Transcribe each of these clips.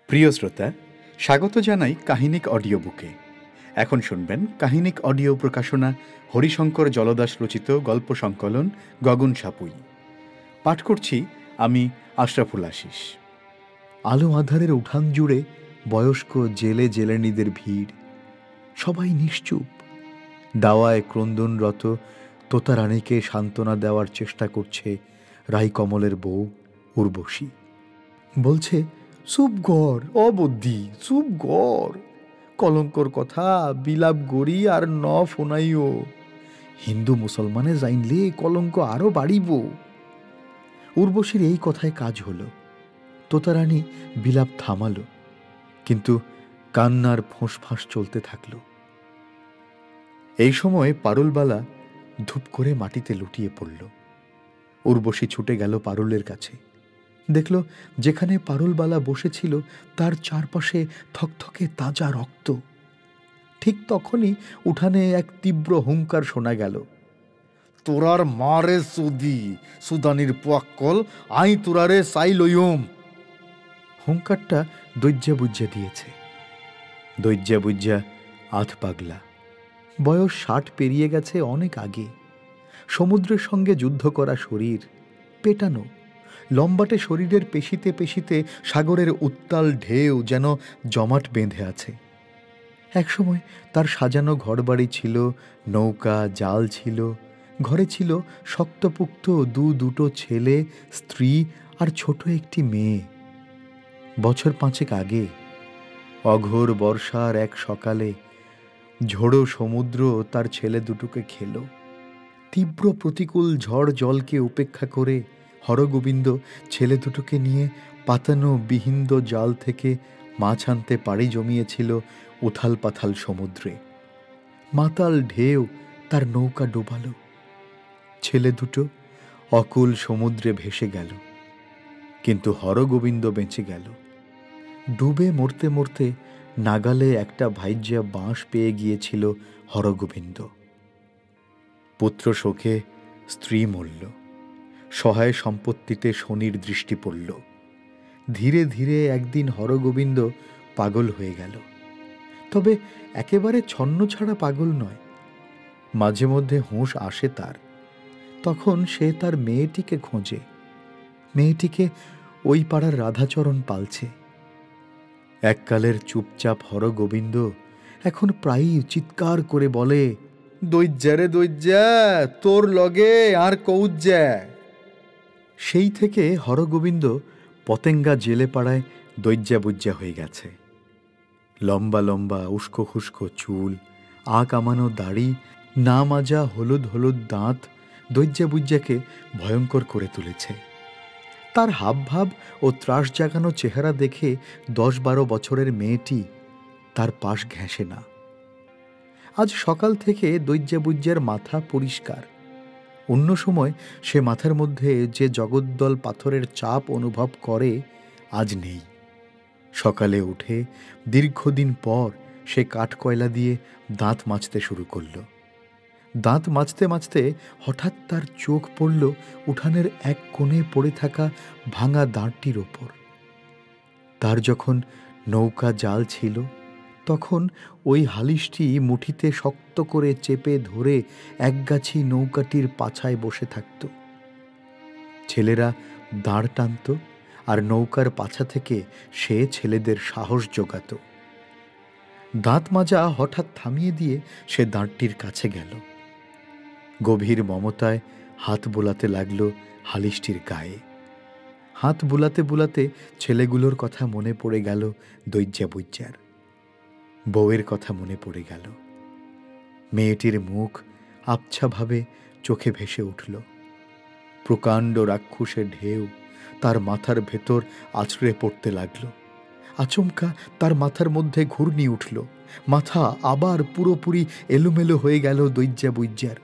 প্রিয় শ্রোতা, স্বাগত জানাই কাহিনিক অডিও বুকে। এখন শুনবেন কাহিনিক অডিও প্রকাশনা হরিশঙ্কর জলদাস রচিত গল্প সংকলন গগন সাপুই। পাঠ করছি আমি আশরাফুল আশিস। আলো আঁধারের উঠান জুড়ে বয়স্ক জেলে জেলেনীদের ভিড়, সবাই নিশ্চুপ। দাওয়ায় ক্রন্দনরত তোতারানীকে সান্ত্বনা দেওয়ার চেষ্টা করছে রাইকমলের বউ উর্বশী। বলছে, চুপ গড় অবদ্ধি, চুপ গড়, কলঙ্কর কথা বিলাপ গড়ি আর ন ফোনাইও। হিন্দু মুসলমানে জাইনলে কলঙ্ক আরো বাড়িব। উর্বশীর এই কথায় কাজ হলো। তোতারানী বিলাপ থামালো, কিন্তু কান্নার ফোঁসফাঁস চলতে থাকল। এই সময় পারুলবালা ধূপ করে মাটিতে লুটিয়ে পড়ল। উর্বশী ছুটে গেল পারুলের কাছে। দেখল যেখানে পারুলবালা বসেছিল তার চারপাশে থকথকে তাজা রক্ত। ঠিক তখনই উঠানে এক তীব্র হুঙ্কার শোনা গেল। তোরার মারে সুদি সুদানির পোয়াক্কল আই তোরারে সাই লইম। হুঙ্কারটা দৈজ্যা বুজ্জা দিয়েছে। দৈজ্যা বুজ্জা আধ পাগলা, বয়স 60 পেরিয়ে গেছে অনেক আগে। সমুদ্রের সঙ্গে যুদ্ধ করা শরীর, পেটানো লম্বাটে শরীরের পেশিতে পেশিতে সাগরের উত্তাল ঢেউ যেন জমাট বেঁধে আছে। একসময় তার সাজানো ঘরবাড়ি ছিল, নৌকা জাল ছিল, ঘরে ছিল শক্তপুক্ত দুটো ছেলে, স্ত্রী আর ছোট একটি মেয়ে। বছর 5 আগে অঘোর বর্ষার এক সকালে ঝোড়ো সমুদ্র তার ছেলে দুটোকে খেল। তীব্র প্রতিকূল ঝড় জলকে উপেক্ষা করে হরগোবিন্দ ছেলে দুটোকে নিয়ে পাতানো বিহিন্দ জাল থেকে মাছ আনতে পাড়ি জমিয়েছিল উথাল পাথাল সমুদ্রে। মাতাল ঢেউ তার নৌকা ডোবালো। ছেলে দুটো অকুল সমুদ্রে ভেসে গেল, কিন্তু হরগোবিন্দ বেঁচে গেল। ডুবে মরতে মরতে নাগালে একটা ভাইজ্যা বাঁশ পেয়ে গিয়েছিল হরগোবিন্দ। পুত্র শোকে স্ত্রী মরল, সহায় সম্পত্তিতে শনির দৃষ্টি পড়ল। ধীরে ধীরে একদিন হরগোবিন্দ পাগল হয়ে গেল। তবে একেবারে ছন্ন ছাড়া পাগল নয়, মাঝে মধ্যে হুঁশ আসে তার। তখন সে তার মেয়েটিকে খোঁজে। মেয়েটিকে ওই পাড়ার রাধাচরণ পালছে। এককালের চুপচাপ হরগোবিন্দ এখন প্রায়ই চিৎকার করে বলে, দৈজ্যা রে দৈজ্যা, তোর লগে আর কৌজ্যা। সেই থেকে হরগোবিন্দ পতেঙ্গা জেলে পাড়ায় দৈজ্যা বুজ্জা হয়ে গেছে। লম্বা লম্বা উস্কো খুস্কো চুল, কামানো দাড়ি, না মাজা হলুদ হলুদ দাঁত দৈজ্যা বুজ্জাকে ভয়ঙ্কর করে তুলেছে। তার হাবভাব ও ত্রাস জাগানো চেহারা দেখে 10-12 বছরের মেয়েটি তার পাশ ঘেঁষে না। আজ সকাল থেকে দৈজ্যা বুজ্জার মাথা পরিষ্কার। অন্য সময় সে মাথার মধ্যে যে জগদ্দল পাথরের চাপ অনুভব করে, আজ নেই। সকালে উঠে দীর্ঘদিন পর সে কাঠকয়লা দিয়ে দাঁত মাজতে শুরু করল। দাঁত মাজতে মাজতে হঠাৎ তার চোখ পড়ল উঠানের এক কোণে পড়ে থাকা ভাঙা দাঁড়টির ওপর। তার যখন নৌকা জাল ছিল, তখন ওই হালিশটি মুঠিতে শক্ত করে চেপে ধরে একগাছি নৌকাটির পাছায় বসে থাকত। ছেলেরা দাঁড় টানত আর নৌকার পাছা থেকে সে ছেলেদের সাহস জোগাত। দাঁত মাজা হঠাৎ থামিয়ে দিয়ে সে দাঁড়টির কাছে গেল। গভীর মমতায় হাত বোলাতে লাগলো হালিশটির গায়ে। হাত বুলাতে বুলাতে ছেলেগুলোর কথা মনে পড়ে গেল দৈজ্যা বুজ্জার। বউয়ের কথা মনে পড়ে গেল। মেয়েটির মুখ আবছাভাবে চোখে ভেসে উঠল। প্রকাণ্ড রাক্ষসের ঢেউ তার মাথার ভেতর আছড়ে পড়তে লাগল। আচমকা তার মাথার মধ্যে ঘূর্ণি উঠল। মাথা আবার পুরোপুরি এলোমেলো হয়ে গেল দৈজ্যা বুজ্জার।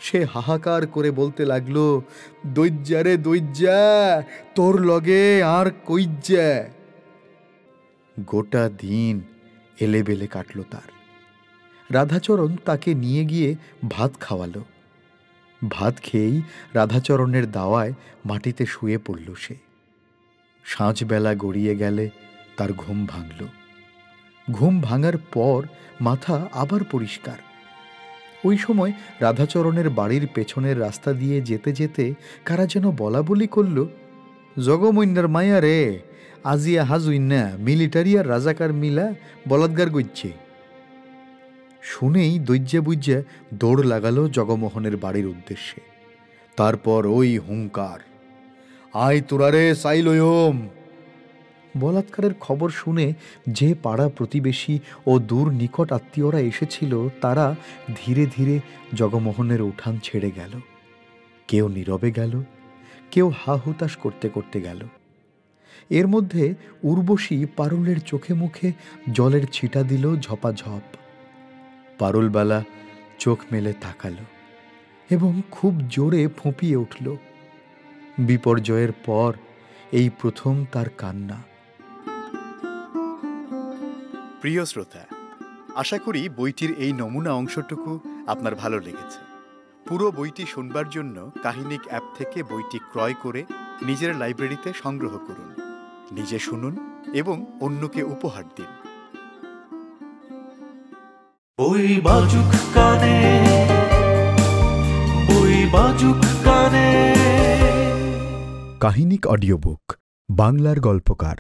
সে হাহাকার করে বলতে লাগলো, দৈজ্যা রে দৈজ্যা, তোর লগে আর কইজ্যা। গোটা দিন এলেবেলে কাটল তার। রাধাচরণ তাকে নিয়ে গিয়ে ভাত খাওয়ালো। ভাত খেয়েই রাধাচরণের দাওয়ায় মাটিতে শুয়ে পড়ল সে। সাঁঝবেলা গড়িয়ে গেলে তার ঘুম ভাঙল। ঘুম ভাঙার পর মাথা আবার পরিষ্কার। ওই সময় রাধাচরণের বাড়ির পেছনের রাস্তা দিয়ে যেতে যেতে কারা যেন বলা বলি করল, জগমৈন্যার মায়া রে, আজিয়া হাজুইন্যা মিলিটারি আর রাজাকার মিলা বলাৎকার করছে। শুনেই দৈজ্যা বুজ্জা দৌড় লাগালো জগমোহনের বাড়ির উদ্দেশ্যে। তারপর ওই হুঙ্কার, আয় তোরারে সাইলয়ম। বলাৎকারের খবর শুনে যে পাড়া প্রতিবেশী ও দূর নিকট আত্মীয়রা এসেছিল তারা ধীরে ধীরে জগমোহনের উঠান ছেড়ে গেল। কেউ নীরবে গেল, কেউ হা হুতাশ করতে করতে গেল। এর মধ্যে উর্বশী পারুলের চোখে মুখে জলের ছিটা দিল ঝপাঝপ। পারুলবালা চোখ মেলে তাকাল এবং খুব জোরে ফুঁপিয়ে উঠল। বিপর্যয়ের পর এই প্রথম তার কান্না। প্রিয় শ্রোতা, আশা করি বইটির এই নমুনা অংশটুকু আপনার ভালো লেগেছে। পুরো বইটি শুনবার জন্য কাহিনিক অ্যাপ থেকে বইটি ক্রয় করে নিজের লাইব্রেরিতে সংগ্রহ করুন, নিজে শুনুন এবং অন্যকে উপহার দিন। বই বাজুক কানে, বই বাজুক কানে। কাহিনিক অডিও বুক, বাংলার গল্পকার।